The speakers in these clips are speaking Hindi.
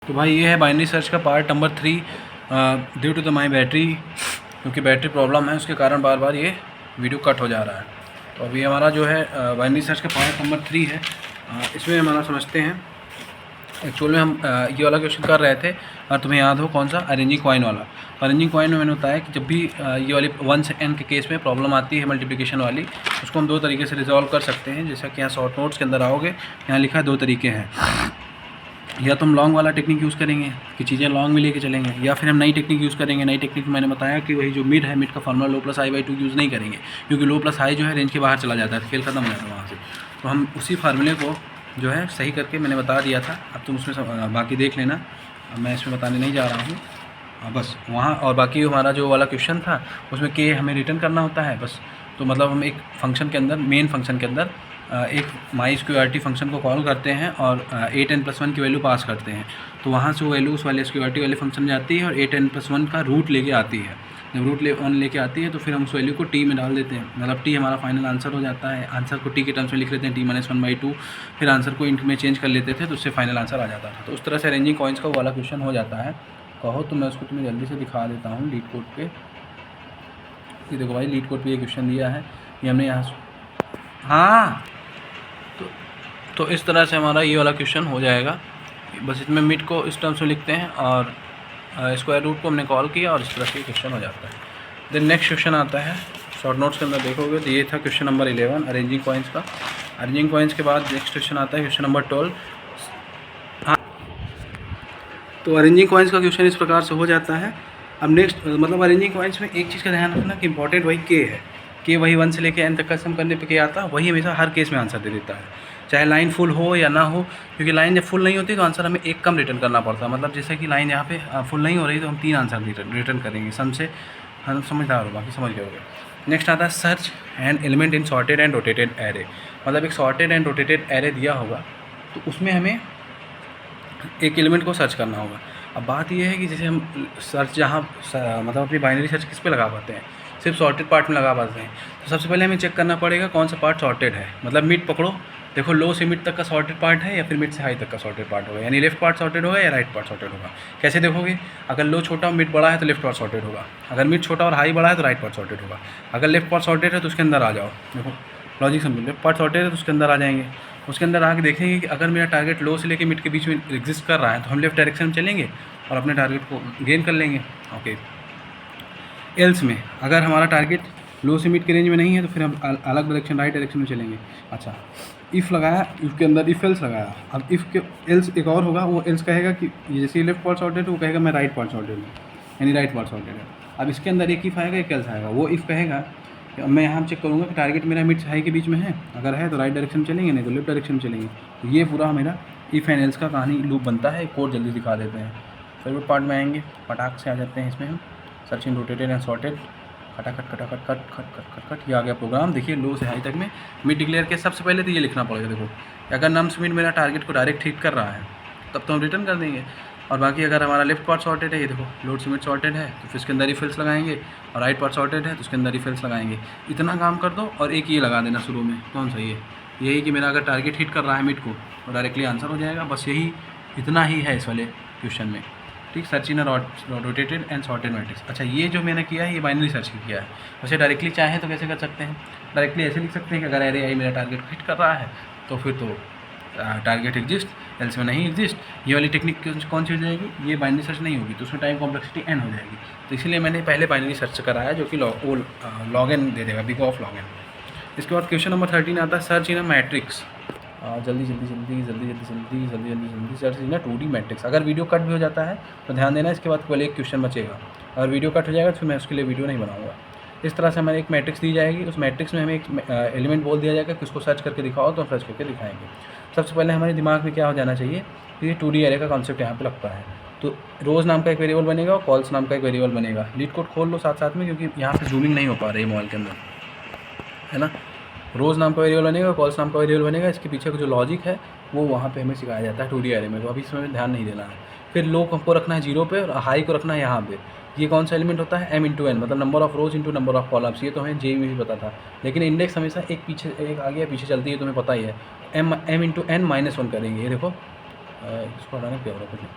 तो भाई ये है बाइनरी सर्च का part number 3। Due to the my battery, क्योंकि बैटरी प्रॉब्लम है उसके कारण बार बार ये वीडियो कट हो जा रहा है। तो अभी हमारा जो है बाइनरी सर्च का पार्ट नंबर 3 है। इसमें हमारा समझते हैं। एक्चुअल में हम ये वाला क्वेश्चन कर रहे थे और तुम्हें याद हो कौन सा, अरेंजिंग कॉइन वाला। अरेंजिंग कॉइन में मैंने बताया कि जब भी ये वाली 1 से n के केस में प्रॉब्लम आती है मल्टीप्लिकेशन वाली, उसको हम दो तरीके से रिजॉल्व कर सकते हैं। जैसा कि यहाँ शॉर्ट नोट्स के अंदर आओगे, यहाँ लिखा है 2 तरीके हैं। या तो हम लॉन्ग वाला टेक्निक यूज़ करेंगे कि चीज़ें लॉन्ग में लेके चलेंगे, या फिर हम नई टेक्निक यूज़ करेंगे। नई टेक्निक मैंने बताया कि वही जो मिड है, मिड का formula low plus I by 2 use नहीं करेंगे, क्योंकि लो प्लस आई जो है रेंज के बाहर चला जाता है, खेल खत्म हो जाता है वहाँ से। तो हम उसी फार्मूले को जो है सही करके मैंने बता दिया था। अब तुम उसमें बाकी देख लेना, मैं इसमें बताने नहीं जा रहा हूँ बस वहाँ। और बाकी हमारा जो वाला क्वेश्चन था उसमें के हमें रिटर्न करना होता है बस। तो मतलब हम एक फंक्शन के अंदर, मेन फंक्शन के अंदर एक माई स्क्यूआरटी फंक्शन को कॉल करते हैं और 8n+1 की वैल्यू पास करते हैं। तो वहाँ से वो वैल्यू उस वाले स्क्यूआरटी वाले फंक्शन में जाती है और 8n+1 का रूट लेके आती है। जब रूट 1 लेके आती है तो फिर हम उस वैल्यू को टी में डाल देते हैं, मतलब टी हमारा फाइनल आंसर हो जाता है। आंसर को टी के टर्म्स में लिख लेते हैं, t-1/2। फिर आंसर को इंट में चेंज कर लेते थे तो उससे फाइनल आंसर आ जाता था। तो उस तरह से अरेंजिंग कॉइन्स का वाला क्वेश्चन हो जाता है। कहो तो मैं उसको तुम्हें जल्दी से दिखा देता हूँ लीड कोड पे। ये देखो भाई, लीड कोड पे ये क्वेश्चन दिया है, ये हमने यहाँ हाँ। तो इस तरह से हमारा ये वाला क्वेश्चन हो जाएगा। बस इसमें मिड को इस टर्म्स में लिखते हैं और स्क्वायर रूट को हमने कॉल किया और इस तरह से क्वेश्चन हो जाता है। देन नेक्स्ट क्वेश्चन आता है, शॉर्ट नोट्स के अंदर देखोगे तो ये था क्वेश्चन नंबर 11 अरेंजिंग कॉइन्स का। अरेंजिंग कॉइन्स के बाद नेक्स्ट क्वेश्चन आता है क्वेश्चन नंबर 12। तो अरेंजिंग कॉइन्स का क्वेश्चन इस प्रकार से हो जाता है। अब नेक्स्ट मतलब अरेंजिंग कॉइन्स में एक चीज़ का ध्यान रखना कि इंपॉर्टेंट वही के है, कि वही 1 से लेकर n तक का सम करने पे के आता है, वही हमेशा हर केस में आंसर दे देता है, चाहे लाइन फुल हो या ना हो। क्योंकि लाइन जब फुल नहीं होती तो आंसर हमें एक कम रिटर्न करना पड़ता है। मतलब जैसे कि लाइन यहाँ पे फुल नहीं हो रही तो हम 3 आंसर रिटर्न करेंगे सम से। हम समझदार हो, बाकी समझ गए होंगे। नेक्स्ट आता है search and element in sorted and rotated array. मतलब एक सॉर्टेड एंड रोटेटेड एरे दिया होगा तो उसमें हमें एक एलिमेंट को सर्च करना होगा। अब बात यह है कि जैसे हम सर्च जहाँ मतलब अपनी बाइनरी सर्च किस पे लगा पाते हैं, सिर्फ सॉर्टेड पार्ट में लगा पाते हैं। तो सबसे पहले हमें चेक करना पड़ेगा कौन सा पार्ट सॉर्टेड है। मतलब मिड पकड़ो, देखो लो से मिड तक का सॉर्टेड पार्ट है या फिर मिड से हाई तक का सॉर्टेड पार्ट होगा, यानी लेफ्ट पार्ट सॉर्टेड होगा या राइट पार्ट सॉर्टेड होगा। कैसे देखोगे, अगर लो छोटा और मिड बड़ा है तो लेफ्ट पार्ट सॉर्टेड होगा, अगर मिड छोटा और हाई बड़ा है तो राइट पार्ट सॉर्टेड होगा। अगर लेफ्ट पार्ट सॉर्टेड है तो उसके अंदर आ जाओ, देखो लॉजिक समझो, लेफ्ट पार्ट सॉर्टेड है तो उसके अंदर आ जाएंगे। उसके अंदर आके देखेंगे कि अगर मेरा टारगेट लो से लेकर मिड के बीच में एग्जिस्ट कर रहा है तो हम लेफ्ट डायरेक्शन में चलेंगे और अपने टारगेट को गेन कर लेंगे। ओके, एल्स में अगर हमारा टारगेट लो से मिड के रेंज में नहीं है तो फिर हम अलग डायरेक्शन, राइट डायरेक्शन में चलेंगे। अच्छा, इफ़ लगाया, इफ़ के अंदर इफ़ एल्स लगाया। अब इफ़ के एल्स एक और होगा, वो एल्स कहेगा कि जैसे लेफ्ट पार्ट सॉर्टेड है वो कहेगा मैं राइट पार्ट सॉर्टेड हूँ, यानी राइट पार्ट सॉर्टेड है। अब इसके अंदर एक इफ़ आएगा, एक एल्स आएगा। वो इफ़ कहेगा कि मैं यहाँ चेक करूँगा कि टारगेट मेरा मिड से हाई के बीच में है, अगर है तो राइट डायरेक्शन में चलेंगे, नहीं तो लेफ्ट डायरेक्शन में चलेंगे। तो ये पूरा मेरा इफ़ एंड एल्स का कहानी लूप बनता है। कोड जल्दी दिखा देते हैं, फेवरेट पार्ट में आएंगे, पटाख से आ जाते हैं इसमें हम। सर्चिंग रोटेटेड एंड सॉर्टेड, खटाखट खटाखट कट खट खट खट खट, ये आ गया प्रोग्राम। देखिए लो से हाई तक में मिड डिक्लेयर के सबसे पहले तो ये लिखना पड़ेगा। देखो अगर नम से मिड मेरा टारगेट को डायरेक्ट हिट कर रहा है तब तो हम रिटर्न कर देंगे। और बाकी अगर हमारा लेफ्ट पार्ट सॉर्टेड है, ये देखो लोड से मिड सॉर्टेड है तो फिर इसके अंदर रिफिल्स लगाएंगे, और राइट पार्ट सॉर्टेड है तो उसके अंदर रिफिल्स लगाएंगे। इतना काम कर दो और एक ये लगा देना शुरू में, कौन सा, ये यही कि मेरा अगर टारगेट हिट कर रहा है मिड को तो डायरेक्टली आंसर हो जाएगा। बस यही इतना ही है इस वाले क्वेश्चन में, ठीक। Search in rotated and sorted matrix. अच्छा, ये जो मैंने किया है ये बाइनरी सर्च किया है। वैसे डायरेक्टली चाहे तो कैसे कर सकते हैं, डायरेक्टली ऐसे लिख सकते हैं कि अगर एरे आई मेरा टारगेट हिट कर रहा है तो फिर तो टारगेट एग्जिस्ट, एल्स में नहीं एग्जिस्ट। ये वाली टेक्निक कौन सी हो जाएगी, ये बाइनरी सर्च नहीं होगी, तो उसमें टाइम कॉम्प्लेक्सिटी n हो जाएगी। तो इसलिए मैंने पहले बाइनरी सर्च कराया जो कि लॉग एन दे देगा, बिग ऑफ लॉग एन। इसके बाद क्वेश्चन नंबर 13 आता है सर्च इन अ मैट्रिक्स। जल्दी जल्दी जल्दी जल्दी जल्दी जल्दी जल्दी जल्दी जल्दी search in a 2D matrix. अगर वीडियो कट भी हो जाता है तो ध्यान देना, इसके बाद केवल एक क्वेश्चन बचेगा। अगर वीडियो कट हो जाएगा तो फिर मैं उसके लिए वीडियो नहीं बनाऊंगा। इस तरह से हमें एक मैट्रिक्स दी जाएगी, उस मैट्रिक्स में हमें एक एलिमेंट बोल दिया जाएगा कि उसको सर्च करके दिखाओ, तो हम सर्च करके दिखाएंगे। सबसे पहले हमारे दिमाग में क्या हो जाना चाहिए कि ये 2D एरे का कॉन्सेप्ट यहाँ पे लगता है। तो रोज़ नाम का एक वेरिएबल बनेगा और कॉल्स नाम का एक वेरिएबल बनेगा। लीड कोड खोल लो साथ साथ में, क्योंकि यहाँ पे जूमिंग नहीं हो पा रही है मोबाइल के अंदर, है ना। रोज़ नाम का वेरिएबल बनेगा, कॉल्स नाम का वेरिएबल बनेगा। इसके पीछे का जो लॉजिक है वो वहाँ पे हमें सिखाया जाता है 2D एरे में, तो अभी इसमें ध्यान नहीं देना है। फिर लो को रखना है 0 पे और हाई को रखना है यहाँ पे। ये कौन सा एलिमेंट होता है, m इंटू एन, मतलब number of rose into number of columns. ये तो हमें जे में भी पता था, लेकिन इंडेक्स हमेशा एक पीछे एक आगे या पीछे चलती है, तुम्हें पता ही है। m इंटू n -1 करेंगे। ये देखो इसको हटाना क्या हो रहा है,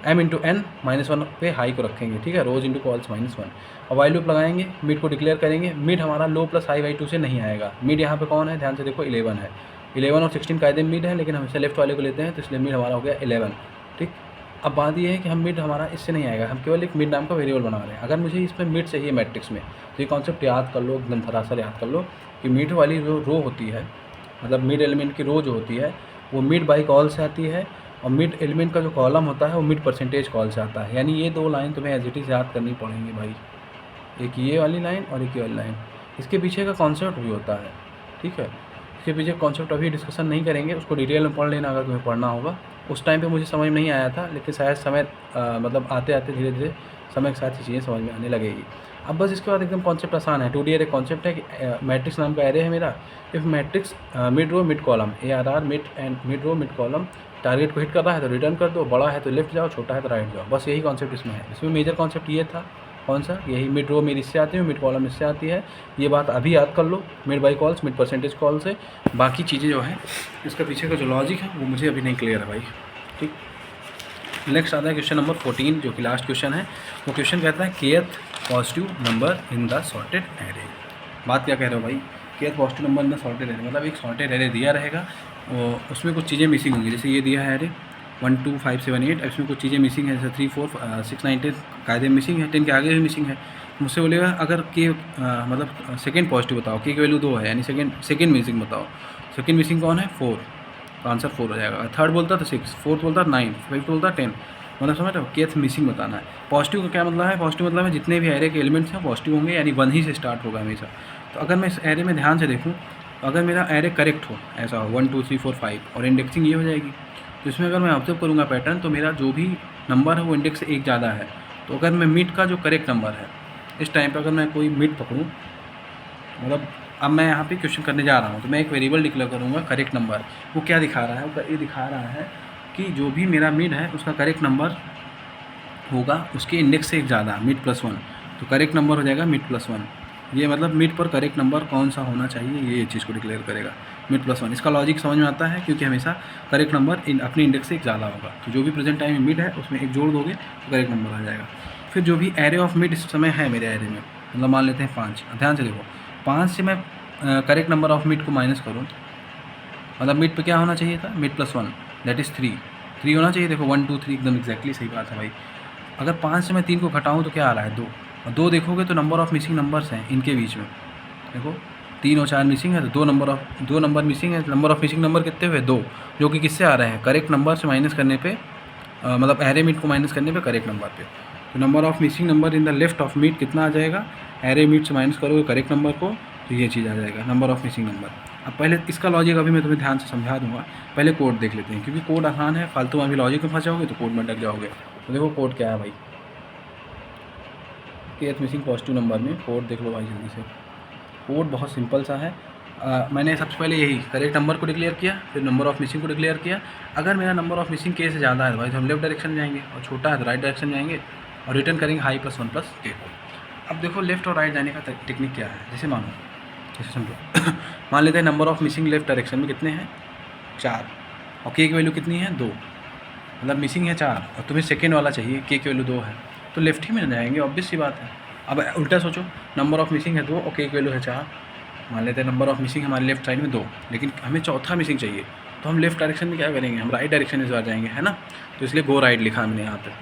m इंटू n -1 पे हाई को रखेंगे, ठीक है, रोज इंटू कॉल्स -1 और वाइल लूप लगाएंगे, मिड को डिक्लेयर करेंगे। मिड हमारा लो प्लस हाई बाई 2 से नहीं आएगा। मिड यहाँ पे कौन है, ध्यान से देखो 11 है, 11 और 16 कायदे में मिड है, लेकिन हम इसे लेफ्ट वाले को लेते हैं तो इसलिए मिड हमारा हो गया 11, ठीक। अब बात ये है कि हम मिड हमारा इससे नहीं आएगा, हम केवल एक मिड नाम का वेरिएबल बना रहे हैं। अगर मुझे इसमें मिड चाहिए मैट्रिक्स में, तो ये कॉन्सेप्ट याद कर लो, एकदम सरासर याद कर लो कि मिड वाली जो रो होती है, मतलब मिड एलिमेंट की रो जो होती है वो मिड बाई कॉल से आती है, और मिड एलिमेंट का जो कॉलम होता है वो मिड परसेंटेज कॉल से आता है। यानी ये दो लाइन तुम्हें एज इट इज़ याद करनी पड़ेंगी भाई, एक ये वाली लाइन और एक ये वाली लाइन। इसके पीछे का कॉन्सेप्ट भी होता है, ठीक है, इसके पीछे कॉन्सेप्ट अभी डिस्कशन नहीं करेंगे, उसको डिटेल में पढ़ लेना अगर तुम्हें पढ़ना होगा। उस टाइम पे मुझे समझ में नहीं आया था, लेकिन शायद समय मतलब आते आते धीरे धीरे समय के साथ ही चीज़ें समझ में आने लगेगी। अब बस इसके बाद एकदम कॉन्सेप्ट आसान है। 2D एरे कॉन्सेप्ट है कि मैट्रिक्स नाम का एरे है मेरा, if matrix mid row mid column ARR mid and mid row mid column target को हिट कर रहा है तो रिटर्न कर दो, बड़ा है तो लेफ्ट जाओ, छोटा है तो राइट जाओ। बस यही कॉन्सेप्ट इसमें है। इसमें मेजर कॉन्सेप्ट ये था, कौन सा, यही मिड रो मेरी इससे आती है, मिड कॉलम इससे आती है। ये बात अभी याद कर लो, mid by calls mid percentage call से। बाकी चीज़ें जो है इसका पीछे का जो लॉजिक है वो मुझे अभी नहीं क्लियर है भाई, ठीक। नेक्स्ट आता है क्वेश्चन नंबर 14 जो कि लास्ट क्वेश्चन है। वो क्वेश्चन कहता है kth positive number in the sorted array. बात क्या कह रहे हो भाई, kth positive number in the sorted array, मतलब एक सॉर्टेड एरे दिया रहेगा और उसमें कुछ चीज़ें मिसिंग होंगी। जैसे ये दिया है एरे 1 2 5 7 8, इसमें कुछ चीज़ें मिसिंग है, जैसे 3 4 6 9 10 कायदे मिसिंग है, 10 के आगे भी मिसिंग है। मुझसे बोलेगा अगर के मतलब सेकेंड पॉजिटिव बताओ, के की वैल्यू 2 है, यानी सेकेंड मिसिंग बताओ। सेकेंड मिसिंग कौन है, 4, तो आंसर 4 हो जाएगा। थर्ड बोलता तो 6, फोर्थ बोलता 9, फिफ्थ बोलता 10, मतलब समझ रहे हो, केथ मिसिंग बताना है। पॉजिटिव का क्या मतलब है, पॉजिटिव मतलब है जितने भी एरे के एलिमेंट्स हैं पॉजिटिव होंगे, यानी 1 ही से स्टार्ट होगा हमेशा। तो अगर मैं इस एरे में ध्यान से देखूँ, अगर मेरा एरे करेक्ट हो, ऐसा हो 1 2 3 4 5 और इंडेक्सिंग ये हो जाएगी, तो इसमें अगर मैं ऑब्जर्व करूँगा पैटर्न, तो मेरा जो भी नंबर है वो इंडेक्स से 1 ज़्यादा है। तो अगर मैं मिड का जो करेक्ट नंबर है इस टाइम पर, अगर मैं कोई मिड पकड़ूँ, मतलब अब मैं यहाँ पे क्वेश्चन करने जा रहा हूँ, तो मैं एक वेरिएबल डिक्लेयर करूँगा करेक्ट नंबर। वो क्या दिखा रहा है, वो ये दिखा रहा है कि जो भी मेरा मिड है उसका करेक्ट नंबर होगा उसके इंडेक्स से 1 ज़्यादा, मिड +1, तो करेक्ट नंबर हो जाएगा मिड +1। ये मतलब मिड पर करेक्ट नंबर कौन सा होना चाहिए, ये चीज़ को डिक्लेयर करेगा, मिड +1। इसका लॉजिक समझ में आता है, क्योंकि हमेशा करेक्ट नंबर अपने इंडेक्स से 1 ज़्यादा होगा। तो जो भी प्रेजेंट टाइम में मिड है उसमें 1 जोड़ दोगे तो करेक्ट नंबर आ जाएगा। फिर जो भी एरे ऑफ मिड इस समय है मेरे एरे में, मतलब मान लेते हैं 5, ध्यान से देखो, 5 से मैं करेक्ट नंबर ऑफ मिड को माइनस करूँ, मतलब मिड पे क्या होना चाहिए था, मिड +1 दैट इज़ 3 होना चाहिए। देखो 1 2 3 एकदम एग्जैक्टली सही बात है भाई। अगर 5 से मैं 3 को घटाऊँ तो क्या आ रहा है, 2, और 2 देखोगे तो नंबर ऑफ मिसिंग नंबर्स हैं इनके बीच में। देखो 3 और 4 मिसिंग है, तो 2 नंबर मिसिंग है। नंबर ऑफ मिसिंग नंबर कितने हुए, 2, जो कि किससे आ रहे हैं, करेक्ट नंबर से माइनस करने पे, मतलब एरे मिड को माइनस करने पे करेक्ट नंबर पे। तो number of missing number in the left of mid कितना आ जाएगा, एरे मिड से माइनस करोगे करेक्ट नंबर को, तो ये चीज़ आ जाएगा नंबर ऑफ मिसिंग नंबर। अब पहले इसका लॉजिक अभी मैं तुम्हें ध्यान से समझा दूंगा, पहले कोड देख लेते हैं, क्योंकि कोड आसान है, फालतू में अभी लॉजिक में फंस जाओगे तो कोड में डक जाओगे। तो देखो कोड क्या है भाई, kth मिसिंग पॉजिटिव नंबर में कोड देख लो भाई जल्दी से। कोड बहुत सिंपल सा है। मैंने सबसे पहले यही करेक्ट नंबर को डिक्लेयर किया, फिर नंबर ऑफ मिसिंग को डिक्लेयर किया। अगर मेरा नंबर ऑफ मिसिंग के से ज़्यादा है भाई तो हम लेफ्ट डायरेक्शन में जाएंगे, और छोटा है तो राइट डायरेक्शन में जाएंगे और रिटर्न करेंगे हाई +1 + के। अब देखो लेफ्ट और राइट जाने का टेक्निक क्या है, जैसे मानो, जैसे समझो मान लेते हैं number of missing left direction में कितने हैं, 4, और के की वैल्यू कितनी है, 2, मतलब मिसिंग है 4 और तुम्हें सेकेंड वाला चाहिए, के की वैल्यू 2 है, तो लेफ्ट ही में जाएंगे, ऑब्वियस सी बात है। अब उल्टा सोचो, नंबर ऑफ मिसिंग है 2 और के की वैल्यू है 4, मान लेते हैं नंबर ऑफ मिसिंग हमारे लेफ्ट साइड में 2, लेकिन हमें चौथा मिसिंग चाहिए, तो हम लेफ्ट डायरेक्शन में क्या करेंगे, हम राइट डायरेक्शन में जाएंगे, है ना। तो इसलिए गो राइट लिखा हमने यहाँ पे।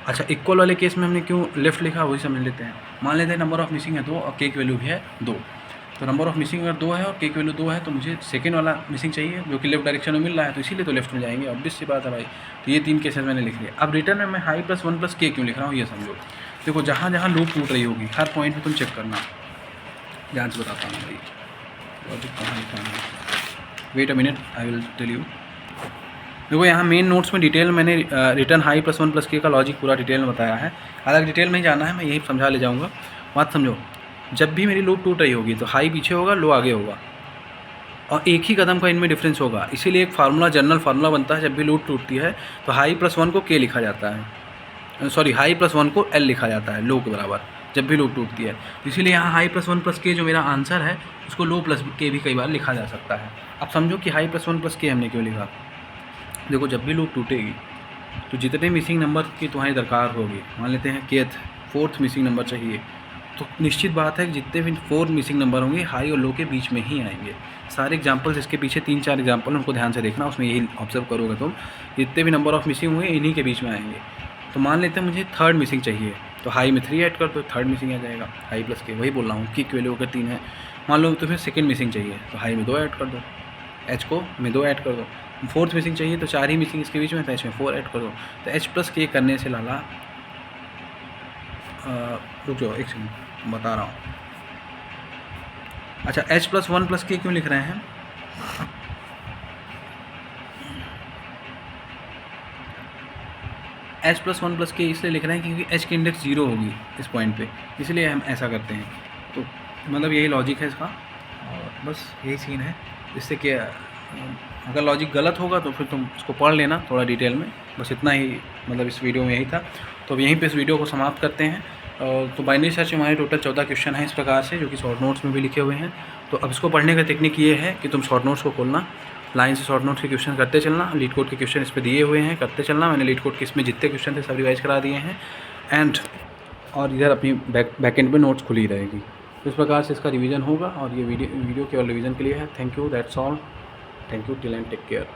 अच्छा, इक्वल वाले केस में हमने क्यों लेफ्ट लिखा वही समझ लेते हैं। मान लेते हैं नंबर ऑफ मिसिंग है 2 और के की वैल्यू भी है 2, तो नंबर ऑफ मिसिंग अगर 2 है और के की वैल्यू 2 है तो मुझे सेकेंड वाला मिसिंग चाहिए जो कि लेफ्ट डायरेक्शन में मिल रहा है, तो इसीलिए तो लेफ्ट में जाएंगे, ऑब्वियस सी बात है भाई। तो ये 3 केसेस मैंने लिख लिए। अब रिटर्न में मैं हाई +1 + के क्यों लिख रहा हूँ ये समझो। देखो जहाँ जहाँ लूप टूट रही होगी हर पॉइंट पे तुम चेक करना, ध्यान से बताता हूँ भाई, लॉजिक कहाँ लिखा है, wait a minute I will tell you. देखो यहाँ मेन नोट्स में डिटेल मैंने रिटर्न हाई +1 + के का लॉजिक पूरा डिटेल में बताया है। अलग डिटेल में ही जाना है, मैं यही समझा ले जाऊँगा। बात समझो, जब भी मेरी लूप टूट रही होगी तो हाई पीछे होगा, लो आगे होगा, और एक ही कदम का इनमें डिफरेंस होगा। इसीलिए एक फार्मूला, जनरल फार्मूला बनता है, जब भी लूप टूटती है तो हाई +1 को के लिखा जाता है, सॉरी हाई +1 को एल लिखा जाता है, लो के बराबर, जब भी लूप टूटती है। इसीलिए यहाँ हाई +1 + के जो मेरा आंसर है उसको लो प्लस के भी कई बार लिखा जा सकता है। अब समझो कि हाई +1 + के हमने क्यों लिखा। देखो जब भी लूप टूटेगी तो जितने मिसिंग नंबर की तुम्हारी दरकार होगी, मान लेते हैं केथ 4th मिसिंग नंबर चाहिए, तो निश्चित बात है कि जितने भी 4 मिसिंग नंबर होंगे हाई और लो के बीच में ही आएंगे। सारे एग्जांपल्स इसके पीछे 3-4 एग्जांपल उनको ध्यान से देखना, उसमें यही ऑब्जर्व करोगे तुम, जितने भी नंबर ऑफ मिसिंग हुए इन्हीं के बीच में आएंगे। तो मान लेते हैं मुझे 3rd मिसिंग चाहिए, तो हाई में 3 ऐड कर दो, 3rd मिसिंग आ जाएगा, हाई प्लस के, वही बोल रहा हूँ, की वैल्यू अगर 3 है। मान लो तुम्हें 2nd मिसिंग चाहिए, तो हाई में 2 ऐड कर दो, एच को में 2 ऐड कर दो। 4th मिसिंग चाहिए तो 4 ही मिसिंग इसके बीच में, तो एच में 4 ऐड कर दो। तो एच प्लस के करने से लाला, रुक जाओ एक सेकंड बता रहा हूँ। अच्छा, एच प्लस 1 प्लस के क्यों लिख रहे हैं? एच प्लस 1 प्लस के इसलिए लिख रहे हैं क्योंकि एच की इंडेक्स 0 होगी इस पॉइंट पे, इसलिए हम ऐसा करते हैं। तो मतलब यही लॉजिक है इसका, और बस यही सीन है। इससे क्या, अगर लॉजिक गलत होगा तो फिर तुम उसको पढ़ लेना थोड़ा डिटेल में, बस इतना ही मतलब इस वीडियो में यही था। तो अब यहीं पे इस वीडियो को समाप्त करते हैं। तो बाइनरी सर्च में हमारे टोटल 14 क्वेश्चन हैं इस प्रकार से, जो कि शॉर्ट नोट्स में भी लिखे हुए हैं। तो अब इसको पढ़ने का टेक्निक ये है कि तुम शॉर्ट नोट्स को खोलना, लाइन से शॉर्ट नोट्स के क्वेश्चन करते चलना, लीड कोड के क्वेश्चन इस पर दिए हुए हैं, करते चलना। मैंने लीड कोड के इसमें जितने क्वेश्चन थे सब रिवाइज करा दिए हैं, एंड और इधर अपनी बैक एंड पे नोट्स खुली रहेगी। तो इस प्रकार से इसका रिवीजन होगा, और ये वीडियो केवल रिवीजन के लिए है। Thank you, that's all. Thank you, till and take care.